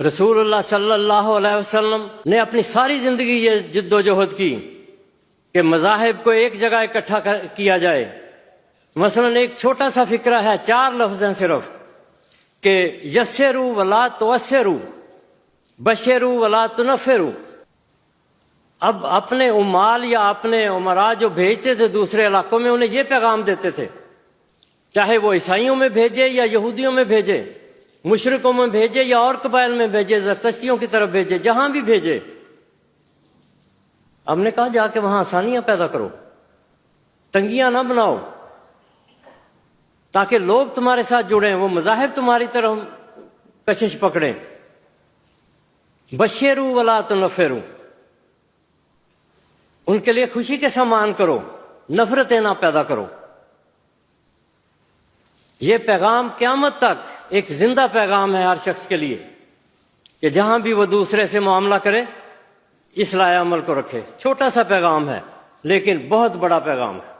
رسول اللہ صلی اللہ علیہ وسلم نے اپنی ساری زندگی یہ جد و جہد کی کہ مذاہب کو ایک جگہ اکٹھا کیا جائے۔ مثلا ایک چھوٹا سا فکرہ ہے، 4 لفظ ہیں صرف، کہ یسروا ولا تعسروا، بشروا ولا تنفروا۔ اب اپنے عمال یا اپنے امراء جو بھیجتے تھے دوسرے علاقوں میں، انہیں یہ پیغام دیتے تھے، چاہے وہ عیسائیوں میں بھیجے یا یہودیوں میں بھیجے، مشرکوں میں بھیجے یا اور قبائل میں بھیجے، زرتشتیوں کی طرف بھیجے، جہاں بھی بھیجے، ہم نے کہا جا کے وہاں آسانیاں پیدا کرو، تنگیاں نہ بناؤ، تاکہ لوگ تمہارے ساتھ جڑیں، وہ مذاہب تمہاری طرف کشش پکڑیں۔ بشروا ولا تنفروا، ان کے لیے خوشی کے سامان کرو، نفرتیں نہ پیدا کرو۔ یہ پیغام قیامت تک ایک زندہ پیغام ہے ہر شخص کے لیے، کہ جہاں بھی وہ دوسرے سے معاملہ کرے اصلاح عمل کو رکھے۔ چھوٹا سا پیغام ہے لیکن بہت بڑا پیغام ہے۔